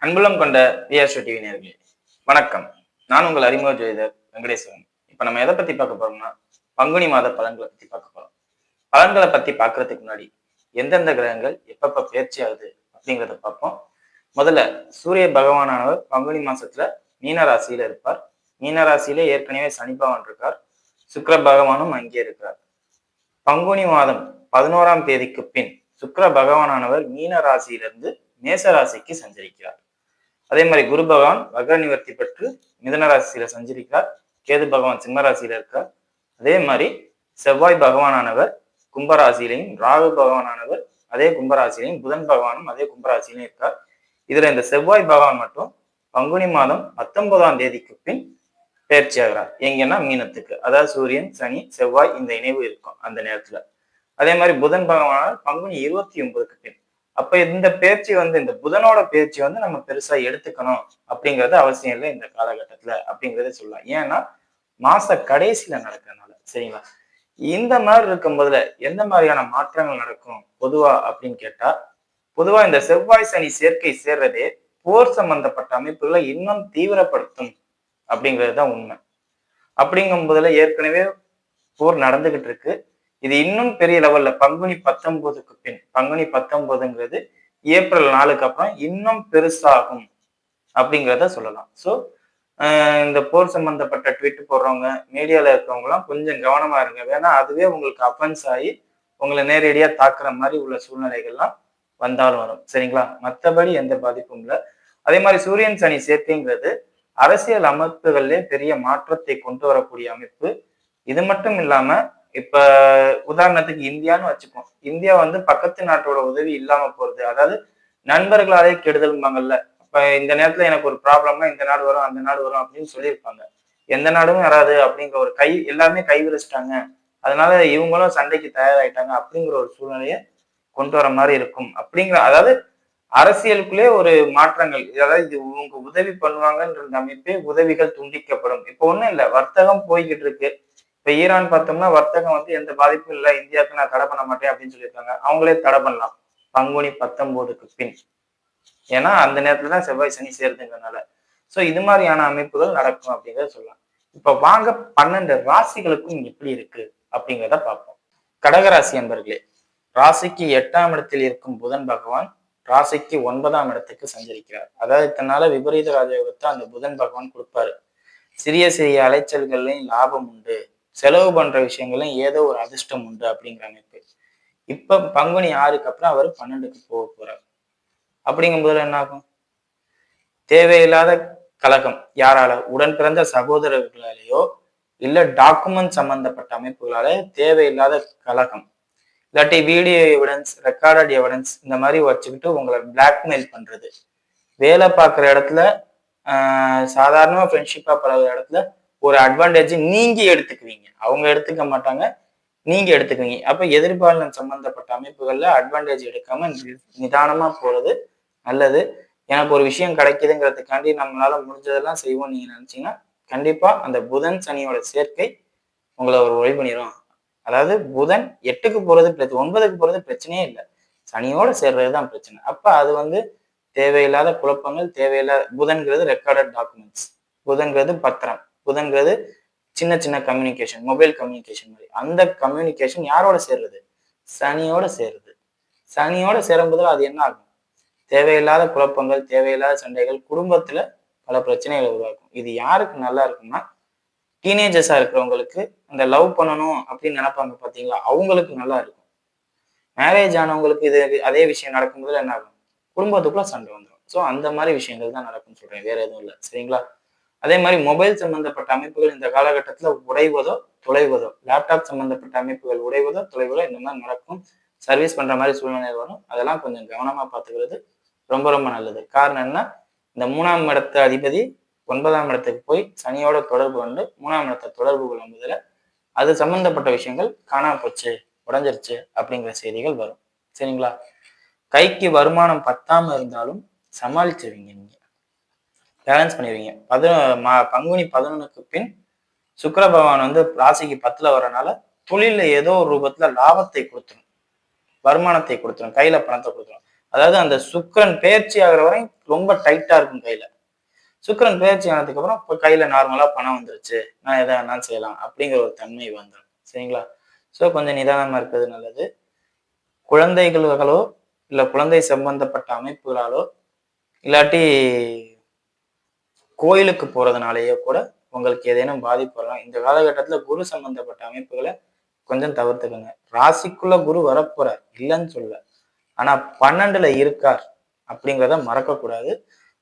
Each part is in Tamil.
அன்புள்ளம் கொண்ட விஆர்ஷோ டிவி நேயர்களே வணக்கம். நான் உங்கள் அறிமுக ஜோதிடர் வெங்கடேஸ்வரன். இப்ப நம்ம எதை பத்தி பார்க்க போறோம்னா பங்குனி மாத பலன்களை பத்தி பார்க்க போறோம். பலன்களை பத்தி பார்க்கறதுக்கு முன்னாடி எந்தெந்த கிரகங்கள் எப்பப்ப பயிற்சி ஆகுது அப்படிங்கிறத பார்ப்போம். முதல்ல சூரிய பகவானானவர் பங்குனி மாசத்துல மீன ராசியில இருப்பார். மீன ராசியில ஏற்கனவே சனி பகவான் இருக்கார். சுக்கிர பகவானும் அங்கே இருக்கிறார். பங்குனி மாதம் 11ஆம் தேதிக்கு பின் சுக்கிர பகவானானவர் மீன ராசியிலிருந்து மேச ராசிக்கு சஞ்சரிக்கிறார். அதே மாதிரி குரு பகவான் வக்ர நிவர்த்தி பெற்று மிதன ராசியில சஞ்சரிக்கிறார். கேது பகவான் சிம்ம ராசியில இருக்கார். அதே மாதிரி செவ்வாய் பகவானானவர் கும்பராசியிலையும், ராகு பகவானானவர் அதே கும்பராசியிலையும், புதன் பகவானும் அதே கும்பராசியிலையும் இருக்கார். இதுல இந்த செவ்வாய் பகவான் மட்டும் பங்குனி மாதம் 19ஆம் தேதிக்கு பின் பயிற்சி ஆகிறார். எங்கன்னா மீனத்துக்கு, அதாவது சூரியன், சனி, செவ்வாய் இந்த இணைவு இருக்கும் அந்த நேரத்துல. அதே மாதிரி புதன் பகவானால் பங்குனி 29க்கு பின். அப்ப இந்த பேச்சு இந்த புதனோட பேச்சு நம்ம பெருசா எடுத்துக்கணும் அப்படிங்கறது அவசியம் இல்லை இந்த காலகட்டத்துல அப்படிங்கறத சொல்லலாம். ஏன்னா மாச கடைசியில நடக்கிறதுனால. சரிங்களா? இந்த மாதிரி இருக்கும் போதுல எந்த மாதிரியான மாற்றங்கள் நடக்கும் பொதுவா அப்படின்னு கேட்டா, பொதுவா இந்த செவ்வாய் சனி சேர்க்கை சேர்றதே போர் சம்பந்தப்பட்ட அமைப்புகளை இன்னும் தீவிரப்படுத்தும் அப்படிங்கிறதுதான் உண்மை. அப்படிங்கும் போதுல ஏற்கனவே போர் நடந்துகிட்டு இருக்கு. இது இன்னும் பெரிய லெவல்ல பங்குனி 19க்கு பின், பங்குனி 19ங்கிறது ஏப்ரல் 4க்கு அப்புறம் இன்னும் பெருசாகும் அப்படிங்கிறத சொல்லலாம். ஸோ இந்த போர் சம்பந்தப்பட்ட ட்வீட் போடுறவங்க, மீடியால இருக்கிறவங்க எல்லாம் கொஞ்சம் கவனமா இருங்க. வேணா அதுவே உங்களுக்கு அஃபென்ஸ் ஆகி உங்களை நேரடியா தாக்குற மாதிரி உள்ள சூழ்நிலைகள்லாம் வந்தாலும் வரும். சரிங்களா? மற்றபடி எந்த பாதிப்பும் இல்லை. அதே மாதிரி சூரியன் சனி சேர்க்கைங்கிறது அரசியல் அமைப்புகளிலே பெரிய மாற்றத்தை கொண்டு வரக்கூடிய அமைப்பு. இது மட்டும் இல்லாம இப்ப உதாரணத்துக்கு இந்தியான்னு வச்சுப்போம். இந்தியா பக்கத்து நாட்டோட உதவி இல்லாம போறது, அதாவது நண்பர்களாலே கெடுதல்பாங்கல்ல. இப்ப இந்த நேரத்துல எனக்கு ஒரு ப்ராப்ளம்னா இந்த நாடு வரும், அந்த நாடு வரும் அப்படின்னு சொல்லியிருப்பாங்க. எந்த நாடும் வராது அப்படிங்கிற ஒரு எல்லாருமே கை விரிச்சிட்டாங்க. அதனால இவங்களும் சண்டைக்கு தயாராயிட்டாங்க அப்படிங்கிற ஒரு சூழ்நிலையை கொண்டு வர மாதிரி இருக்கும். அப்படிங்கிற அதாவது அரசியலுக்குள்ளே ஒரு மாற்றங்கள், அதாவது இது இவங்க உதவி பண்ணுவாங்கன்ற அமைப்பே உதவிகள் துண்டிக்கப்படும். இப்ப ஒண்ணும் இல்லை, வர்த்தகம் போய்கிட்டு இருக்கு. இப்ப ஈரான் பார்த்தோம்னா வர்த்தகம் எந்த பாதிப்பும் இல்லை, இந்தியாவுக்கு நான் தடை பண்ண மாட்டேன் அப்படின்னு சொல்லியிருக்காங்க. அவங்களே தடை பண்ணலாம் பங்குனி 19க்கு பின். ஏன்னா அந்த நேரத்துல தான் செவ்வாய் சனி சேருதுங்கிறதுனால. சோ இது மாதிரியான அமைப்புகள் நடக்கும் அப்படிங்கிறத சொல்லலாம். இப்ப வாங்க 12 ராசிகளுக்கும் எப்படி இருக்கு அப்படிங்கிறத பார்ப்போம். கடகராசி அன்பர்களே, ராசிக்கு 8ஆம் இடத்தில் இருக்கும் புதன் பகவான் ராசிக்கு 9ஆம் இடத்துக்கு சஞ்சரிக்கிறார். அதாவது தன்னால விபரீத ராஜயோகத்தை அந்த புதன் பகவான் கொடுப்பாரு. சிறிய சிறிய அலைச்சல்கள்லையும் லாபம் உண்டு, செலவு பண்ற விஷயங்கள்லையும் ஏதோ ஒரு அதிர்ஷ்டம் உண்டு அப்படிங்கிற அமைப்பு. இப்ப பங்குனி 6க்கு அப்புறம் அவர் 12க்கு போக போறார். அப்படிங்கும் போதுல என்ன ஆகும்? தேவையில்லாத கலகம், யாரால? உடன் பிறந்த சகோதரர்களாலேயோ இல்ல டாக்குமெண்ட் சம்பந்தப்பட்ட அமைப்புகளால தேவையில்லாத கலகம், இல்லாட்டி வீடியோ எவிடன்ஸ், ரெக்கார்டட் எவிடன்ஸ் இந்த மாதிரி வச்சுக்கிட்டு உங்களை பிளாக்மெயில் பண்றது. வேலை பார்க்குற இடத்துல சாதாரணமா ஃப்ரெண்ட்ஷிப்பா பழகுற இடத்துல ஒரு அட்வான்டேஜ் நீங்க எடுத்துக்குவீங்க, அவங்க எடுத்துக்க மாட்டாங்க, நீங்க எடுத்துக்குவீங்க. அப்ப எதிர்பாலினம் சம்பந்தப்பட்ட அமைப்புகள்ல அட்வான்டேஜ் எடுக்காம நிதானமா போறது நல்லது. எனக்கு ஒரு விஷயம் கிடைக்குதுங்கிறதுக்காண்டி நம்மளால முடிஞ்சதெல்லாம் செய்வோம் நீங்க நினைச்சீங்கன்னா கண்டிப்பா அந்த புதன் சனியோட சேர்க்கை உங்களை ஒரு ஒளி பண்ணிடும். அதாவது புதன் 8க்கு போறது 9க்கு போறது பிரச்சனையே இல்லை, சனியோட சேர்றதுதான் பிரச்சனை. அப்ப அது தேவையில்லாத குழப்பங்கள், தேவையில்லாத புதன்கிறது ரெக்கார்டட் டாக்குமெண்ட்ஸ், புதன்கிறது பத்திரம், புதன்கிறது சின்ன சின்ன கம்யூனிகேஷன், மொபைல் கம்யூனிகேஷன் மாதிரி. அந்த கம்யூனிகேஷன் யாரோட சேர்றது? சனியோட சேருது. சனியோட சேரும்போது அது என்ன ஆகும்? தேவையில்லாத குழப்பங்கள், தேவையில்லாத சண்டைகள், குடும்பத்துல பல பிரச்சனைகளை உருவாக்கும். இது யாருக்கு நல்லா இருக்கும்னா, டீனேஜர்ஸா இருக்கிறவங்களுக்கு, அந்த லவ் பண்ணணும் அப்படின்னு நினைப்பாங்க பாத்தீங்களா, அவங்களுக்கு நல்லா இருக்கும். மேரேஜ் ஆனவங்களுக்கு இது அதே விஷயம் நடக்கும்போது என்ன ஆகும்? குடும்பத்துக்குள்ள சண்டை வந்துடும். ஸோ அந்த மாதிரி விஷயங்கள் தான் நடக்கும்னு சொல்றேன், வேற எதுவும் இல்லை. சரிங்களா? அதே மாதிரி மொபைல் சம்பந்தப்பட்ட அமைப்புகள் இந்த காலகட்டத்துல உடைவதோ தொலைவதோ, லேப்டாப் சம்பந்தப்பட்ட அமைப்புகள் உடைவதோ தொலைவதோ இந்த மாதிரி நடக்கும். சர்வீஸ் பண்ற மாதிரி சூழ்நிலை வரும். அதெல்லாம் கொஞ்சம் கவனமா பார்த்துக்கிறது ரொம்ப ரொம்ப நல்லது. காரணம் என்ன? இந்த 3ஆம் இடத்து அதிபதி 9ஆம் இடத்துக்கு போய் சனியோட தொடர்பு கொண்டு 3ஆம் இடத்தை தொடர்பு கொள்ளும் போதுல அது சம்பந்தப்பட்ட விஷயங்கள் காணாம போச்சு, உடஞ்சிருச்சு அப்படிங்கிற செய்திகள் வரும். சரிங்களா? கைக்கு வருமானம் பத்தாம இருந்தாலும் சமாளிச்சிருவீங்க, நீங்க பேலன்ஸ் பண்ணிடுவீங்க. பங்குனி 11க்கு பின் சுக்கிர பகவான் ராசிக்கு 10ல வரனால தொழில ஏதோ ஒரு ரூபத்துல லாபத்தை கொடுத்துரும், வருமானத்தை கொடுத்துரும், கையில பணத்தை கொடுத்துரும். அதாவது அந்த சுக்கிரன் பெயர்ச்சி ஆகிற வரை ரொம்ப டைட்டா இருக்கும் கையில. சுக்கிரன் பெயர்ச்சி ஆனதுக்கு அப்புறம் இப்ப கையில நார்மலா பணம் வந்துருச்சு. நான் எதை வேணாலும் செய்யலாம் அப்படிங்கிற ஒரு தன்மை வந்துடும். சரிங்களா? ஸோ கொஞ்சம் நிதானமா இருக்கிறது நல்லது. குழந்தைகளோ இல்ல குழந்தை சம்பந்தப்பட்ட அமைப்புகளாலோ இல்லாட்டி கோயிலுக்கு போறதுனாலயோ கூட உங்களுக்கு ஏதேனும் பாதிப்பு வரலாம். இந்த காலகட்டத்துல குரு சம்பந்தப்பட்ட அமைப்புகளை கொஞ்சம் தவிர்த்துக்கங்க. ராசிக்குள்ள குரு வரப்போறார், இல்லைன்னு சொல்லல. ஆனா 12ல இருக்கார் அப்படிங்கிறத மறக்க கூடாது.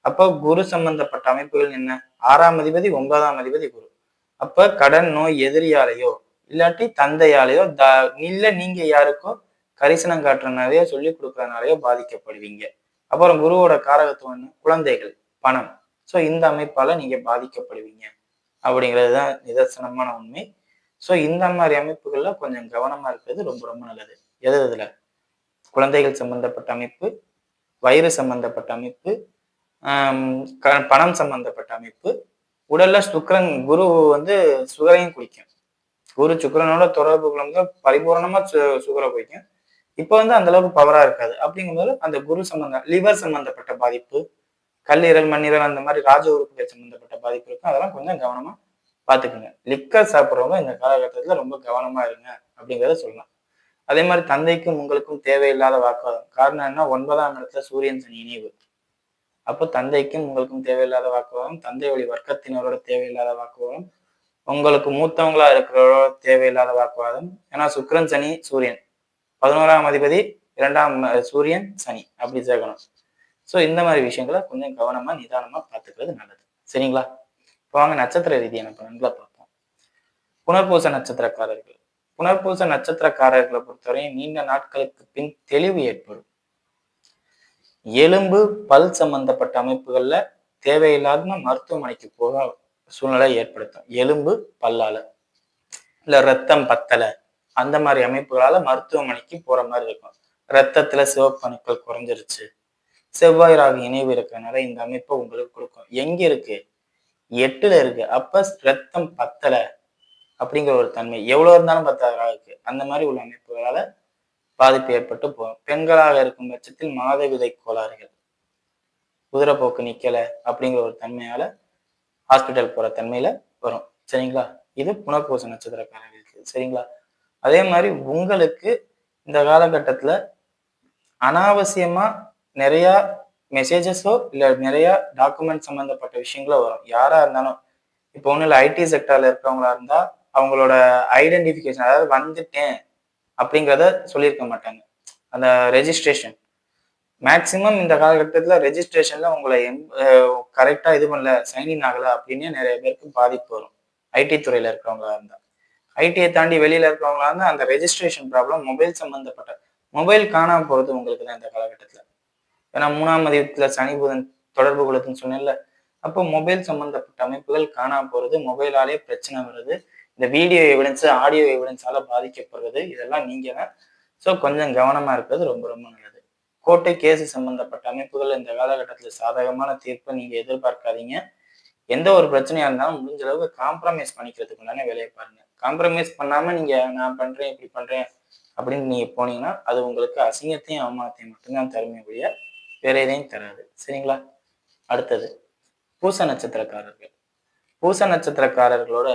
அப்ப குரு சம்பந்தப்பட்ட அமைப்புகள் என்ன? 6ஆம் அதிபதி 9ஆம் அதிபதி குரு. அப்ப கடன் நோய் எதிரியாலேயோ இல்லாட்டி தந்தையாலேயோ இல்ல நீங்க யாருக்கோ கரிசனம் காட்டுறதுனாலயோ சொல்லி கொடுக்கறதுனாலயோ பாதிக்கப்படுவீங்க. அப்புறம் குருவோட காரகத்துவம் என்ன? குழந்தைகள், பணம். ஸோ இந்த அமைப்பால நீங்க பாதிக்கப்படுவீங்க அப்படிங்கிறது தான் நிதர்சனமான உண்மை. ஸோ இந்த மாதிரி அமைப்புகள்ல கொஞ்சம் கவனமா இருக்கிறது ரொம்ப ரொம்ப நல்லது. இதுல குழந்தைகள் சம்பந்தப்பட்ட அமைப்பு, வயிறு சம்பந்தப்பட்ட அமைப்பு, பணம் சம்பந்தப்பட்ட அமைப்பு, உடல்ல சுக்கிரன் குரு வந்து சுகரையும் குடிக்கும். குரு சுக்கிரனோட தொடர்பு கொண்டு பரிபூர்ணமா சுகரை குடிக்கும். இப்ப வந்து அந்த அளவுக்கு பவரா இருக்காது. அப்படிங்கும்போது அந்த குரு சம்பந்தம் லிவர் சம்பந்தப்பட்ட பாதிப்பு, கல்லீரல், மண்ணீரல் அந்த மாதிரி ராஜ உறுப்புகள் சம்பந்தப்பட்ட பாதிப்பு இருக்கும். அதெல்லாம் கொஞ்சம் கவனமா பாத்துக்குங்க. லிக்கர் சாப்பிட்றவங்க இந்த காலகட்டத்துல ரொம்ப கவனமா இருங்க அப்படிங்கிறத சொல்லலாம். அதே மாதிரி தந்தைக்கும் உங்களுக்கும் தேவையில்லாத வாக்குவாதம். காரணம் என்ன? 9ஆம் இடத்துல சூரியன் சனி இணைவு. அப்போ தந்தைக்கும் உங்களுக்கும் தேவையில்லாத வாக்குவாதம், தந்தை வழி வர்க்கத்தினரோட தேவையில்லாத வாக்குவாதம், உங்களுக்கு மூத்தவங்களா இருக்கிறவரோட தேவையில்லாத வாக்குவாதம். ஏன்னா சுக்கிரன் சனி சூரியன் 11ஆம் அதிபதி 2ஆம் சூரியன் சனி அப்படி சேர்க்கணும். ஸோ இந்த மாதிரி விஷயங்களை கொஞ்சம் கவனமா நிதானமா பார்த்துக்கிறது நல்லது. சரிங்களா? இப்போ வாங்க நட்சத்திர ரீதியான பலன்களை பார்ப்போம். புனர்பூச நட்சத்திரக்காரர்கள். புனர்பூச நட்சத்திரக்காரர்களை பொறுத்தவரை நீண்ட நாட்களுக்கு பின் தெளிவு ஏற்படும். எலும்பு பல் சம்பந்தப்பட்ட அமைப்புகள்ல தேவையில்லாத மருத்துவமனைக்கு போக சூழ்நிலை ஏற்படுத்தும். எலும்பு பல்லால இல்ல ரத்தம் பத்தலை அந்த மாதிரி அமைப்புகளால மருத்துவமனைக்கு போற மாதிரி இருக்கும். ரத்தத்துல சிவப்பு அணுக்கள் குறைஞ்சிருச்சு, செவ்வாய் ராகு இணைவு இருக்கிறதுனால இந்த அமைப்பை உங்களுக்கு கொடுக்கும். எங்க இருக்கு? 8ல இருக்கு. அப்ப ரத்தம் பத்தலை அப்படிங்கிற ஒரு தன்மை எவ்வளவு இருந்தாலும் பத்தாது ராகுக்கு. அந்த மாதிரி உள்ள அமைப்புகளால பாதிப்பு ஏற்பட்டு போகும். பெண்களாக இருக்கும் பட்சத்தில் மாதவிதை கோளாறுகள், குதிரைப்போக்கு நிக்கல அப்படிங்கிற ஒரு தன்மையால ஹாஸ்பிட்டல் போற தன்மையில வரும். சரிங்களா? இது புனர்பூச நட்சத்திரக்காரர்களுக்கு. சரிங்களா? அதே மாதிரி உங்களுக்கு இந்த காலகட்டத்துல அனாவசியமா நிறைய மெசேஜஸோ இல்ல நிறைய டாக்குமெண்ட் சம்பந்தப்பட்ட விஷயங்களோ வரும். யாரா இருந்தாலும் இப்போ ஒன்றும் இல்லை, ஐடி செக்டர்ல இருக்கிறவங்களா இருந்தா அவங்களோட ஐடென்டிஃபிகேஷன், அதாவது வந்துட்டேன் அப்படிங்கிறத சொல்லியிருக்க மாட்டாங்க. அந்த ரெஜிஸ்ட்ரேஷன் மேக்சிமம் இந்த காலகட்டத்தில் ரெஜிஸ்ட்ரேஷன்ல உங்களை கரெக்டா இது பண்ணல, சைன்இன் ஆகல அப்படின்னு நிறைய பேருக்கு பாதிப்பு வரும். ஐடி துறையில இருக்கிறவங்களா இருந்தா. ஐடியை தாண்டி வெளியில இருக்கிறவங்களா இருந்தா அந்த ரெஜிஸ்ட்ரேஷன் ப்ராப்ளம், மொபைல் சம்பந்தப்பட்ட மொபைல் காணாம போறது உங்களுக்கு தான் இந்த காலகட்டத்துல. ஏன்னா 3ஆம் அதிபத்துல சனி புதன் தொடர்பு கொள்ளுதுன்னு சொன்னேன்ல. அப்போ மொபைல் சம்பந்தப்பட்ட அமைப்புகள் காணாம போறது, மொபைலாலே பிரச்சனை வருது, இந்த வீடியோ எவிடன்ஸ் ஆடியோ எவிடன்ஸால பாதிக்கப்படுறது, இதெல்லாம் நீங்க தான். ஸோ கொஞ்சம் கவனமா இருக்கிறது ரொம்ப ரொம்ப நல்லது. கோர்ட்டு கேஸ் சம்பந்தப்பட்ட அமைப்புகள் இந்த காலகட்டத்தில் சாதகமான தீர்ப்பை நீங்க எதிர்பார்க்காதீங்க. எந்த ஒரு பிரச்சனையா இருந்தாலும் முடிஞ்ச அளவுக்கு காம்ப்ரமைஸ் பண்ணிக்கிறதுக்கு உண்டான வேலையை பாருங்க. காம்ப்ரமைஸ் பண்ணாம நீங்க நான் பண்றேன் இப்படி பண்றேன் அப்படின்னு நீங்க போனீங்கன்னா அது உங்களுக்கு அசிங்கத்தையும் அவமானத்தையும் மட்டும்தான் தருமே ஒழிய வேற எதையும் தராது. சரிங்களா? அடுத்தது பூச நட்சத்திரக்காரர்கள். பூச நட்சத்திரக்காரர்களோட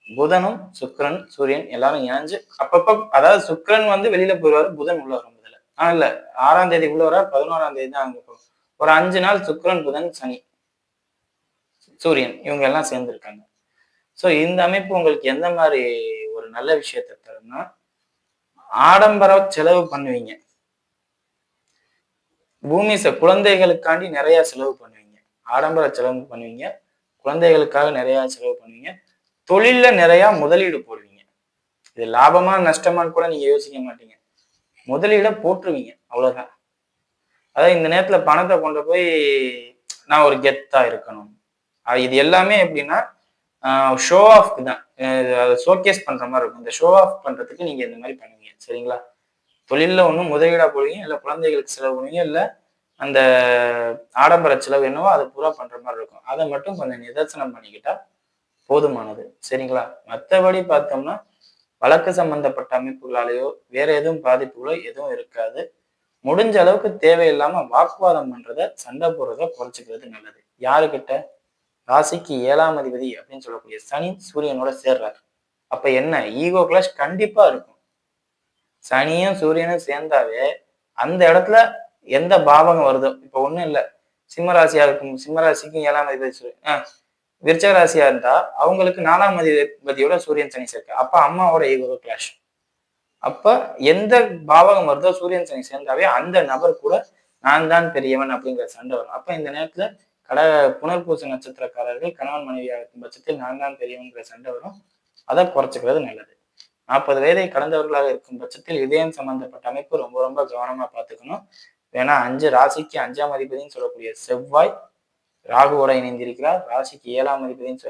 புதனும் சுக்கிரன் சூரியன் எல்லாரும் இணைஞ்சு அப்பப்ப, அதாவது சுக்கிரன் வந்து வெளியில போயிடுவாரு, புதன் உள்ள வரும். முதல்ல இல்ல 6ஆம் தேதி உள்ள வர 11ஆம் தேதி தான் அங்க போகும். ஒரு 5 நாள் சுக்கிரன் புதன் சனி சூரியன் இவங்க எல்லாம் சேர்ந்துருக்காங்க. ஸோ இந்த அமைப்பு உங்களுக்கு எந்த மாதிரி ஒரு நல்ல விஷயத்த தரும்னா, ஆடம்பர செலவு பண்ணுவீங்க. குழந்தைகளுக்காண்டி நிறைய செலவு பண்ணுவீங்க. ஆடம்பர செலவு பண்ணுவீங்க, குழந்தைகளுக்காக நிறைய செலவு பண்ணுவீங்க, தொழில்ல நிறைய முதலீடு போடுவீங்க. இது லாபமா நஷ்டமான்னு கூட நீங்க யோசிக்க மாட்டீங்க, முதலீட போட்டுருவீங்க. அவ்வளவுதான். அதாவது இந்த நேரத்துல பணத்தை கொண்டு போய் நான் ஒரு கெத்தா இருக்கணும், இது எல்லாமே எப்படின்னா ஷோ ஆஃப்க்கு தான், ஷோகேஸ் பண்ற மாதிரி இருக்கும். இந்த ஷோ ஆஃப் பண்றதுக்கு நீங்க இந்த மாதிரி பண்ணுவீங்க. சரிங்களா? தொழில ஒன்றும் முதலீடா போடுவீங்க, இல்லை குழந்தைகளுக்கு செலவு பண்ணுவீங்க, இல்லை அந்த ஆடம்பர செலவு என்னவோ அதை பூரா பண்ற மாதிரி இருக்கும். அதை மட்டும் கொஞ்சம் நிதர்சனம் பண்ணிக்கிட்டா போதுமானது. சரிங்களா? மற்றபடி பார்த்தோம்னா வழக்கு சம்பந்தப்பட்ட அமைப்புகளாலேயோ வேற எதுவும் பாதிப்புகளோ எதுவும் இருக்காது. முடிஞ்ச அளவுக்கு தேவையில்லாம வாக்குவாதம் பண்றத சண்டை போடுறத குறைச்சிக்கிறது நல்லது. யாருக்கிட்ட? ராசிக்கு 7ஆம் அதிபதி அப்படின்னு சொல்லக்கூடிய சனி சூரியனோட சேர்றாரு. அப்ப என்ன ஈகோ கிளாஷ் கண்டிப்பா இருக்கும். சனியும் சூரியனும் சேர்ந்தாவே அந்த இடத்துல எந்த பாவகம் வருதோ இப்ப ஒண்ணும் இல்ல சிம்ம ராசியா இருக்கும், சிம்ம ராசிக்கும் 7ஆம் அதிபதி விருச்சக ராசியா இருந்தா அவங்களுக்கு 4ஆம் அதிபதியோட சூரியன் சனி சேர்க்க அப்ப அம்மாவோட ஈகோ கிளாஷ். அப்ப எந்த பாவகம் வருதோ சூரியன் சனி சேர்ந்தாவே அந்த நபர் கூட நான் தான் பெரியவன் அப்படிங்கிற சண்டை வரும். அப்ப இந்த நேரத்துல கட புனர்பூச நட்சத்திரக்காரர்கள் கணவன் மனைவியாக இருக்கும் பட்சத்தில் நான் தான் பெரியவன்கிற சண்டை வரும். அதை குறைச்சிக்கிறது நல்லது. 40 வயதை கடந்தவர்களாக இருக்கும் பட்சத்தில் இதயம் சம்பந்தப்பட்ட அமைப்பு ரொம்ப ரொம்ப கவனமா பார்த்துக்கணும். ஏன்னா 5 ராசிக்கு 5ஆம் அதிபதினு சொல்லக்கூடிய செவ்வாய் ராகுவோட இணைந்திருக்கிறார். ராசிக்கு 7ஆம் அதிபதினு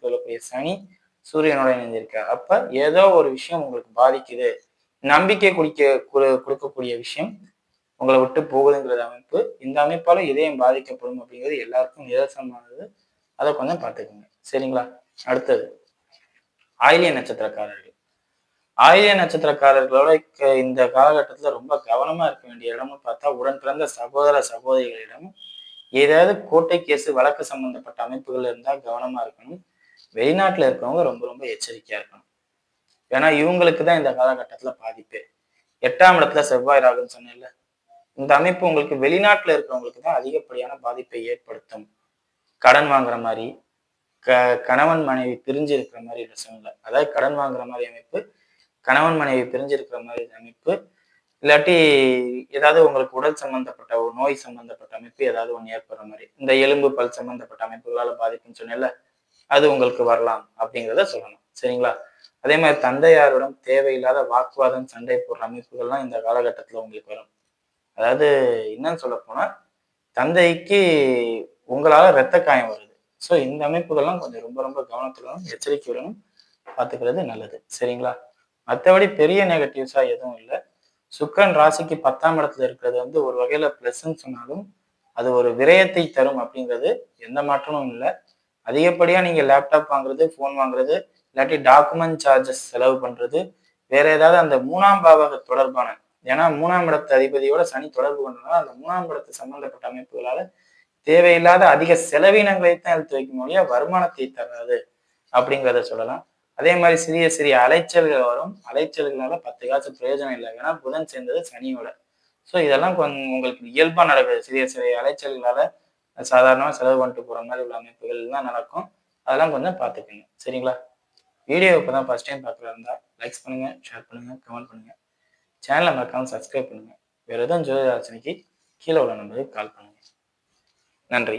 சொல்லக்கூடிய சனி சூரியனோட இணைந்திருக்கார். அப்ப ஏதோ ஒரு விஷயம் உங்களுக்கு பாதிக்குது, நம்பிக்கை கொடுக்கக்கூடிய விஷயம் உங்களை விட்டு போகுதுங்கிறது அமைப்பு. இந்த அமைப்பால இதயம் பாதிக்கப்படும் அப்படிங்கிறது எல்லாருக்கும் நிதர்சனமானது. அதை கொஞ்சம் பார்த்துக்கோங்க. சரிங்களா? அடுத்தது ஆயிலிய நட்சத்திரக்காரர்கள். ஆயிலிய நட்சத்திரக்காரர்களோட இந்த காலகட்டத்துல ரொம்ப கவனமா இருக்க வேண்டிய இடம்னு பார்த்தா உடன் பிறந்த சகோதர சகோதரிகளிடம் ஏதாவது கோட்டை கேசு வழக்கு சம்பந்தப்பட்ட அமைப்புகள் இருந்தா கவனமா இருக்கணும். வெளிநாட்டுல இருக்கிறவங்க ரொம்ப ரொம்ப எச்சரிக்கையா இருக்கணும். ஏன்னா இவங்களுக்கு தான் இந்த காலகட்டத்துல பாதிப்பு. 8ஆம் இடத்துல செவ்வாய் ராகுன்னு சொன்னேன்ல, இந்த அமைப்பு உங்களுக்கு வெளிநாட்டுல இருக்கிறவங்களுக்கு தான் அதிகப்படியான பாதிப்பை ஏற்படுத்தும். கடன் வாங்குற மாதிரி, கணவன் மனைவி பிரிஞ்சு இருக்கிற மாதிரி சூழ்நிலை. அதாவது கடன் வாங்குற மாதிரி அமைப்பு, கணவன் மனைவி பிரிஞ்சு இருக்கிற மாதிரி அமைப்பு, இல்லாட்டி ஏதாவது உங்களுக்கு உடல் சம்பந்தப்பட்ட ஒரு நோய் சம்பந்தப்பட்ட அமைப்பு ஏதாவது ஒண்ணு ஏற்படுற மாதிரி, இந்த எலும்பு பல் சம்பந்தப்பட்ட அமைப்புகளால பாதிப்புன்னு சொன்னேன்ல, அது உங்களுக்கு வரலாம் அப்படிங்கிறத சொல்லணும். சரிங்களா? அதே மாதிரி தந்தையாரிடம் தேவையில்லாத வாக்குவாதம், சண்டை போடுற அமைப்புகள்லாம் இந்த காலகட்டத்துல உங்களுக்கு வரும். அதாவது என்னன்னு சொல்ல போனா தந்தைக்கு உங்களால இரத்த காயம் வருது. ஸோ இந்த அமைப்புகள்லாம் கொஞ்சம் ரொம்ப ரொம்ப கவனத்துடனும் எச்சரிக்கையுடனும் பார்த்துக்கிறது நல்லது. சரிங்களா? மற்றபடி பெரிய நெகட்டிவ்ஸா எதுவும் இல்லை. சுக்கிரன் ராசிக்கு 10ஆம் இடத்துல இருக்கிறது ஒரு வகையில பிளஸ்ன்னு சொன்னாலும் அது ஒரு விரயத்தை தரும் அப்படிங்கிறது எந்த மாற்றமும் இல்லை. அதிகப்படியா நீங்க லேப்டாப் வாங்குறது, போன் வாங்குறது, இல்லாட்டி டாக்குமெண்ட் சார்ஜஸ் செலவு பண்றது, வேற ஏதாவது அந்த 3ஆம் பாவக தொடர்பான, ஏன்னா 3ஆம் இடத்து அதிபதியோட சனி தொடர்பு கொண்டதுனால அந்த 3ஆம் இடத்து சம்பந்தப்பட்ட அமைப்புகளால தேவையில்லாத அதிக செலவினங்களை தான் எடுத்து வைக்கும் ஒழிய வருமானத்தை தராது அப்படிங்கிறத சொல்லலாம். அதே மாதிரி சிறிய சிறிய அலைச்சல்கள் வரும். அலைச்சல்களால 10 காசு பிரயோஜனம் இல்லை. ஏன்னா புதன் சேர்ந்தது சனியோட. ஸோ இதெல்லாம் கொஞ்சம் உங்களுக்கு இயல்பா நடக்குது. சிறிய சிறிய அலைச்சல்களால சாதாரணமா செலவு பண்ணிட்டு போற மாதிரி உள்ள அமைப்புகள் எல்லாம் நடக்கும். அதெல்லாம் கொஞ்சம் பார்த்துக்கோங்க. சரிங்களா? வீடியோ இப்பதான் ஃபர்ஸ்ட் டைம் பார்க்குறதா இருந்தா லைக்ஸ் பண்ணுங்க, ஷேர் பண்ணுங்க, கமெண்ட் பண்ணுங்க. சேனலை மறக்காம சப்ஸ்கிரைப் பண்ணுங்க. வேற எதுவும் ஜோதிட ஆலோசனைக்கு கீழே உள்ள நம்பருக்கு கால் பண்ணுங்க. நன்றி.